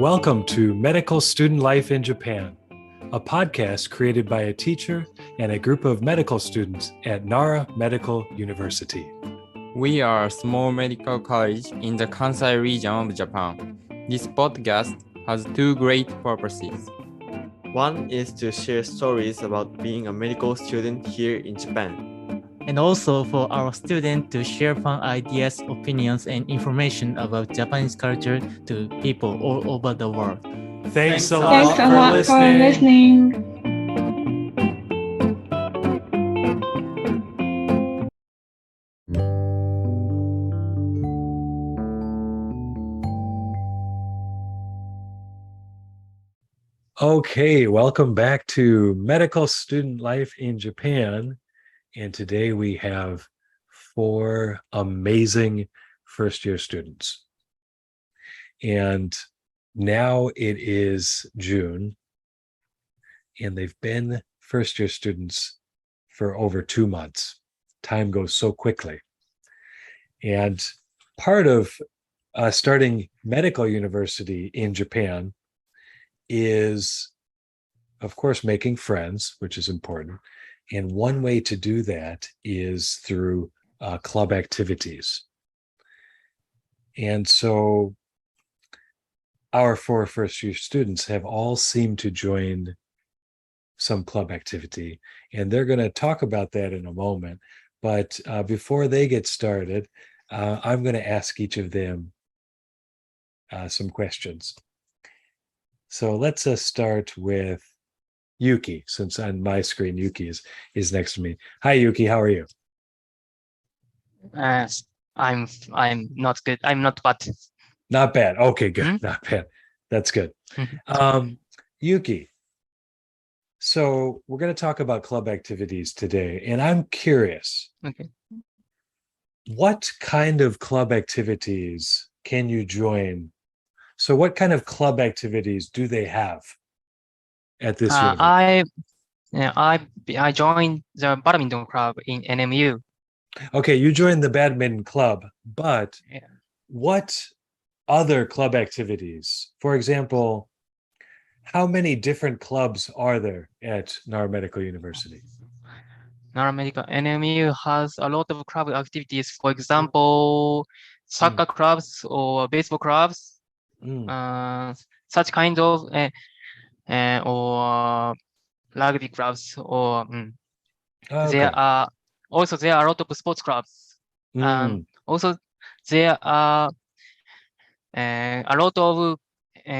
Welcome to Medical Student Life in Japan, a podcast created by a teacher and a group of medical students at Nara Medical University. We are a small medical college in the Kansai region of Japan. This podcast has two great purposes. One is to share stories about being a medical student here in Japan. And also for our students to share fun ideas, opinions, and information about Japanese culture to people all over the world. Thanks a lot for listening. Okay, welcome back to Medical Student Life in Japan. And today we have 4 amazing first-year students. And now it is June, and they've been first-year students for over 2 months. Time goes so quickly. And part of starting medical university in Japan is, of course, making friends, which is important. And one way to do that is through club activities. And so our 4 first-year students have all seemed to join some club activity, and they're going to talk about that in a moment. But before they get started, I'm going to ask each of them some questions. So let's start with Yuki, since on my screen Yuki is next to me. Hi, Yuki. How are you? I'm not good. I'm not bad. Not bad. Okay, good. Mm-hmm. Not bad. That's good. Yuki, so we're going to talk about club activities today, and I'm curious. Okay. What kind of club activities can you join? So what kind of club activities do they have at this university? I joined the badminton club in NMU. Okay, you joined the badminton club, but what other club activities? For example, how many different clubs are there at Nara Medical University? Nara Medical NMU has a lot of club activities. For example, soccer clubs or baseball clubs, such kind of or rugby clubs, or okay. there are a lot of sports clubs. Also, there are a lot of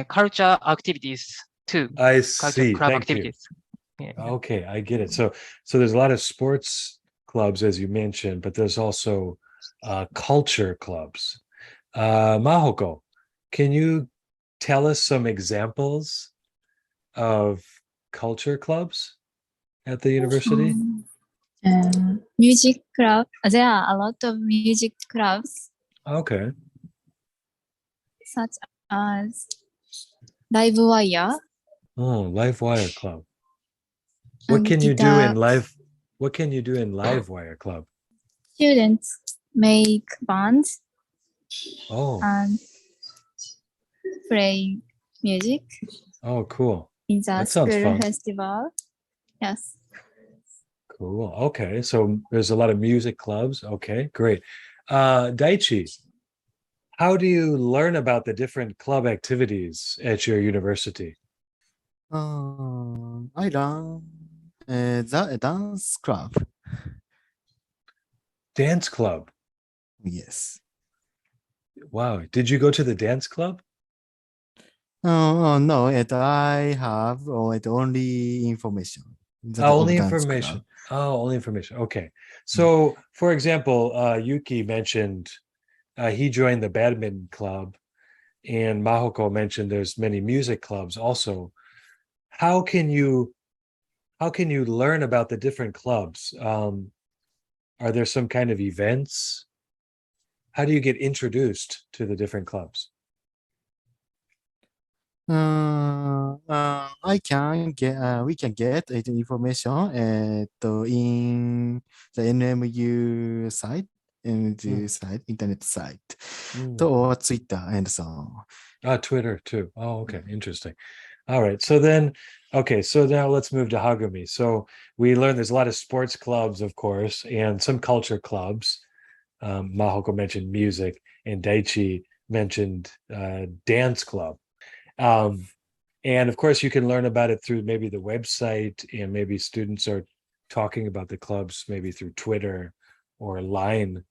culture activities too. I see. Club Thank activities. you. Yeah. Okay, I get it. So there's a lot of sports clubs, as you mentioned, but there's also culture clubs. Mahoko, can you tell us some examples of culture clubs at the university? Music club. There are a lot of music clubs. Okay. Such as Live Wire. Oh, Live Wire Club. What can you do in Live? What can you do in Live Wire Club? Students make bands. And play music. Oh, cool. In the school festival. Yes. Cool. Okay. So there's a lot of music clubs. Okay, great. Daichi, how do you learn about the different club activities at your university? I learn the dance club. Dance club? Yes. Wow. Did you go to the dance club? No, I have only information. Only information. Only information. Okay. So, for example, Yuki mentioned he joined the badminton club, and Mahoko mentioned there's many music clubs also. How can you learn about the different clubs? Are there some kind of events? How do you get introduced to the different clubs? We can get information in the NMU site. energy site, internet site. To Twitter and so on. Twitter too. Oh, okay. Interesting. All right. So then, okay. So now let's move to Hagumi. So we learned there's a lot of sports clubs, of course, and some culture clubs. Mahoko mentioned music, and Daichi mentioned dance club. And of course, you can learn about it through maybe the website, and maybe students are talking about the clubs maybe through Twitter or Line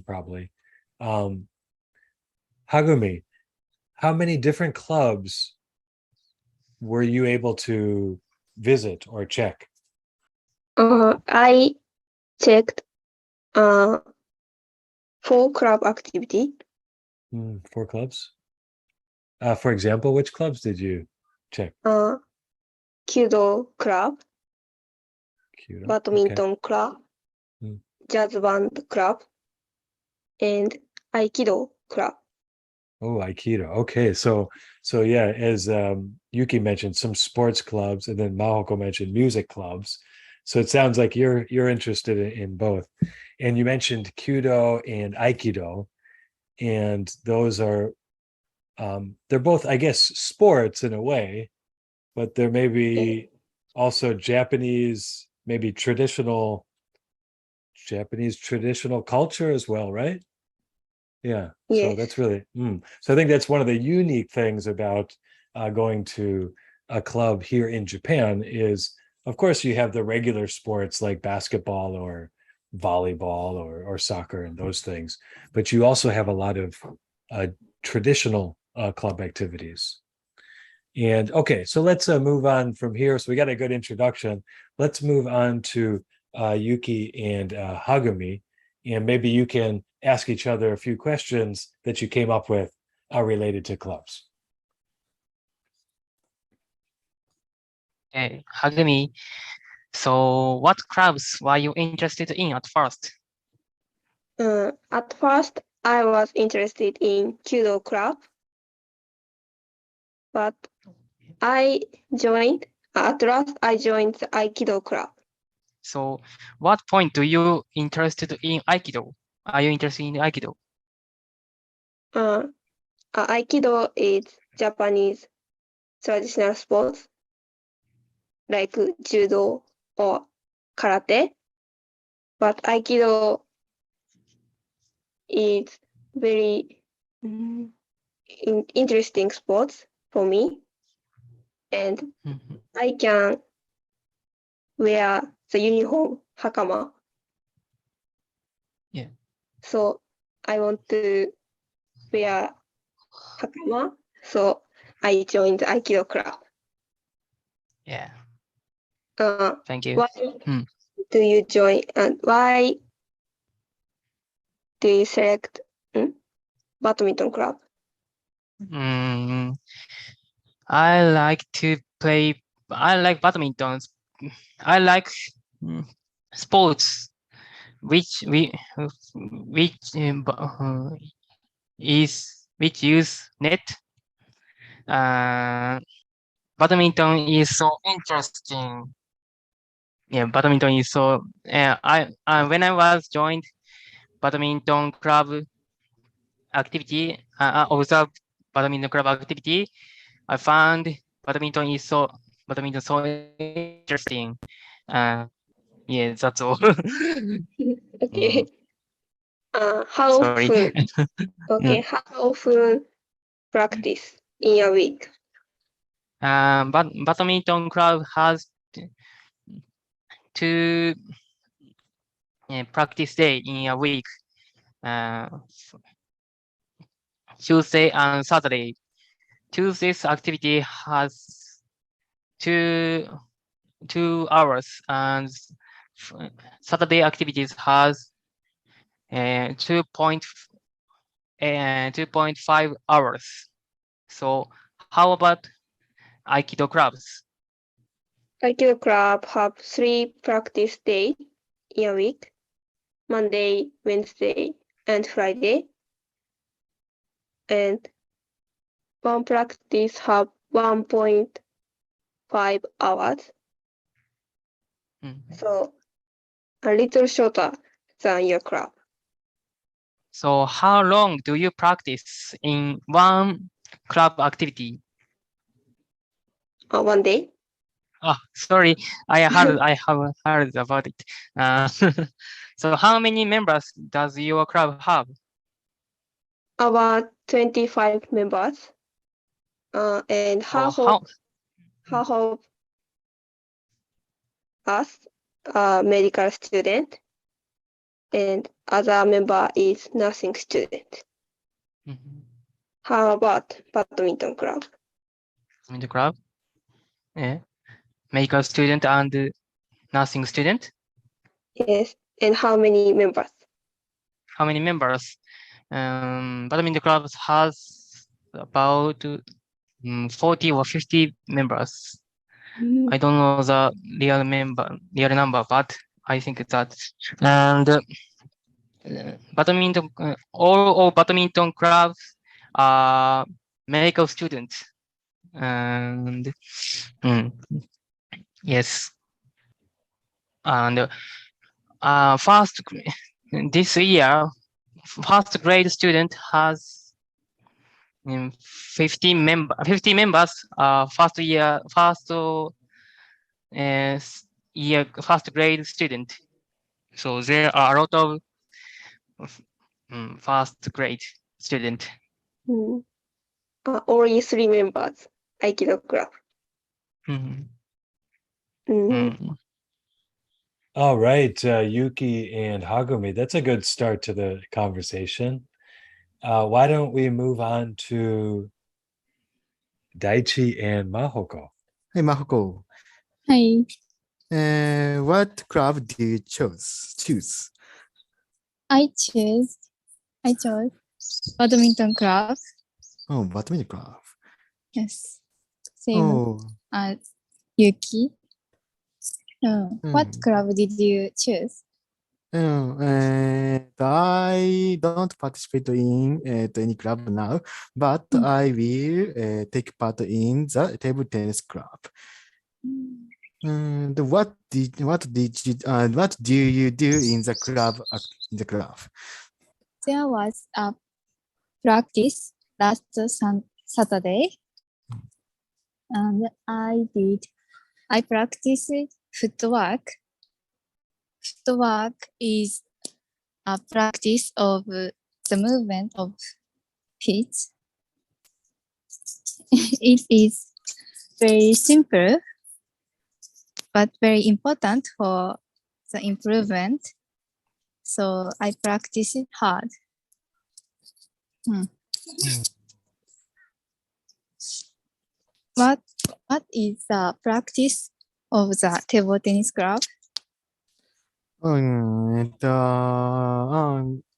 probably. Hagumi, how many different clubs were you able to visit or check? I checked 4 club activity. 4 clubs? For example, which clubs did you check? Kyudo club, Kyudo. badminton club, jazz band club, and Aikido club. Oh, Aikido. Okay, so yeah, as Yuki mentioned, some sports clubs, and then Mahoko mentioned music clubs. So it sounds like you're interested in both. And you mentioned Kyudo and Aikido, and those are they're both, I guess, sports in a way, but there may be also Japanese, maybe Japanese traditional culture as well, right? Yeah. Yes. So that's really, so I think that's one of the unique things about going to a club here in Japan is, of course, you have the regular sports like basketball or volleyball or soccer and those things, but you also have a lot of traditional club activities. And okay, so let's move on from here. So we got a good introduction. Let's move on to Yuki and Hagumi, and maybe you can ask each other a few questions that you came up with related to clubs. Okay, Hagumi. So, what clubs were you interested in at first? At first, I was interested in Kyudo club, but at last I joined the Aikido club. So, what point do you interested in Aikido? Are you interested in Aikido? Aikido is Japanese traditional sports like judo or karate, but Aikido is very interesting sports for me, and I can wear the uniform hakama. Yeah. So I want to wear hakama, so I joined the Aikido club. Yeah. Uh, Thank you. Why do you join, and why do you select badminton club? I like to play. I like badminton. I like sports, which use net. Badminton is so interesting. Yeah, badminton is so. When I was joined badminton club activity, observed badminton club activity, I found badminton so interesting. Yeah, that's all. Okay. How Sorry. often? Okay, how often practice in a week? But badminton club has 2 practice day in a week. Tuesday and Saturday. Tuesday's activity has 2 hours, and Saturday activities has 2.5 hours. So how about Aikido clubs? Aikido club have 3 practice days in a week, Monday, Wednesday, and Friday. And one practice have 1.5 hours. So a little shorter than your club. So how long do you practice in one club activity? 1 day. Oh, sorry, I have heard about it. So how many members does your club have? About 25 members. And half How? of us are medical student, and other member is nursing student. How about badminton club? In the club? Yeah. Medical student and nursing student? Yes. And how many members? How many members? Badminton club has about 40 or 50 members. I don't know the real number, but I think that. And badminton, all of badminton clubs are medical students. And yes, and this year, first grade student has 50 members. First grade student. So there are a lot of first grade student. Only 3 members. Aikido club. All right, Yuki and Hagumi, that's a good start to the conversation. Why don't we move on to Daichi and Mahoko? Hey, Mahoko. Hi. What club do you choose? I chose badminton club. Oh, badminton club. Yes. Same as Yuki. What club did you choose? I don't participate in any club now, but I will take part in the table tennis club. And what do you do in the club? There was a practice last Saturday, and I practiced footwork. Footwork is a practice of the movement of feet. It is very simple, but very important for the improvement. So I practice it hard. What is the practice of the table tennis club?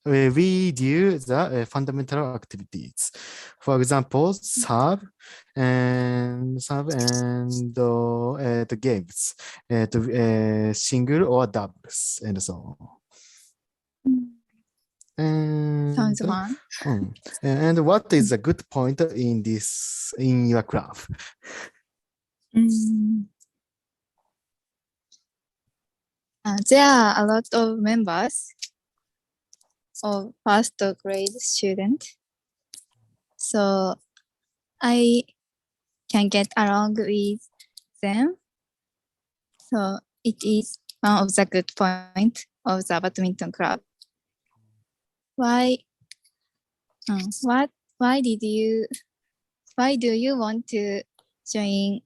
We do the fundamental activities. For example, serve and the games, single or doubles, and so on. Sounds fun. And what is a good point in your club? There are a lot of members of first grade students, so I can get along with them. So it is one of the good points of the badminton club. Why do you want to join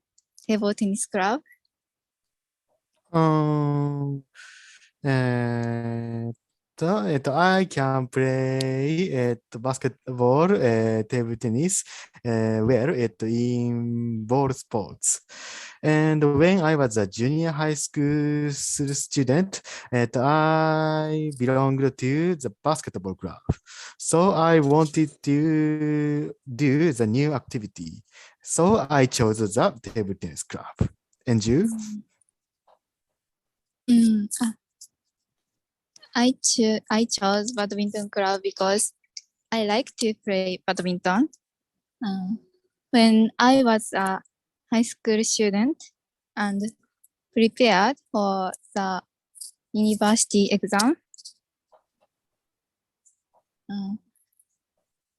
table tennis club? I can play basketball, table tennis, well, in ball sports. And when I was a junior high school student, I belonged to the basketball club. So I wanted to do the new activity. So I chose the table tennis club. And you? I chose badminton club because I like to play badminton. When I was a high school student and prepared for the university exam,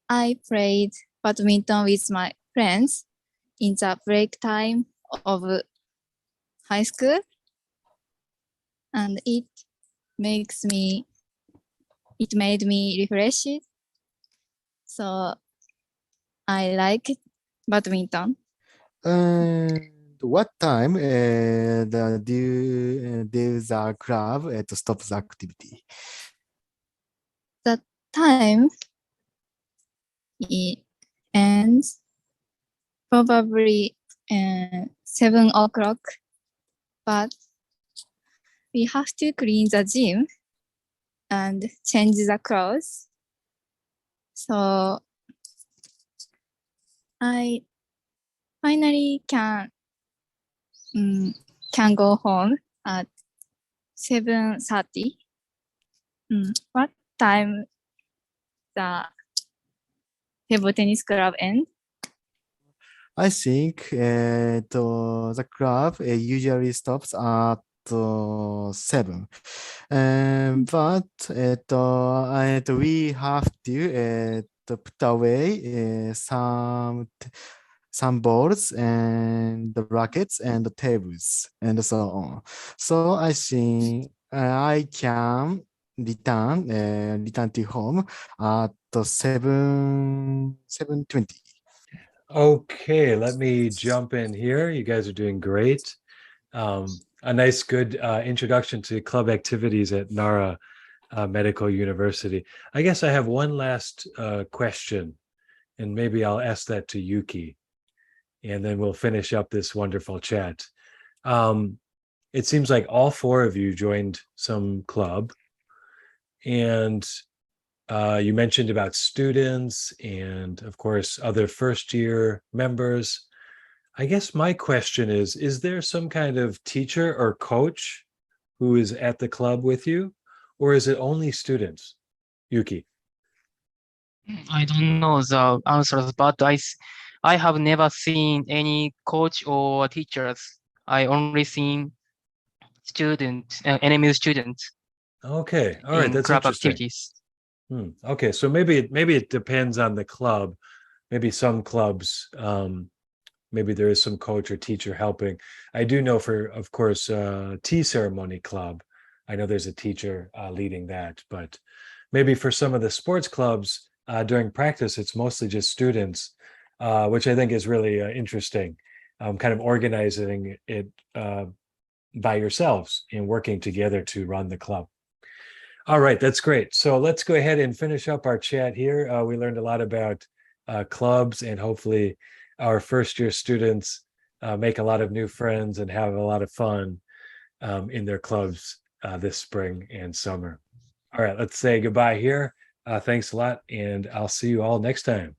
I played badminton with my friends in the break time of high school, and it made me refreshed. So I like badminton. And what time do the club to stop the activity? Time it ends probably 7 o'clock, but we have to clean the gym and change the clothes. So I finally can go home at 7:30. What time the table tennis club end? I think the club usually stops at 7. But we have to put away some balls and the rackets and the tables and so on. So I think I can return to home at 7:20. Okay, let me jump in here. You guys are doing great. A nice, good introduction to club activities at Nara Medical University. I guess I have one last question, and maybe I'll ask that to Yuki, and then we'll finish up this wonderful chat. It seems like all four of you joined some club, and you mentioned about students and, of course, other first year members. I guess my question is there some kind of teacher or coach who is at the club with you, or is it only students? Yuki. I don't know the answers, but I have never seen any coach or teachers. I only seen enemy students Okay, all right, in that's club interesting. activities. Okay, so maybe it depends on the club. Maybe some clubs, maybe there is some coach or teacher helping. I do know for, of course, tea ceremony club, I know there's a teacher leading that, but maybe for some of the sports clubs during practice, it's mostly just students, which I think is really interesting. Kind of organizing it by yourselves and working together to run the club. All right, that's great. So let's go ahead and finish up our chat here. We learned a lot about clubs, and hopefully our first year students make a lot of new friends and have a lot of fun in their clubs this spring and summer. All right, let's say goodbye here. Thanks a lot, and I'll see you all next time.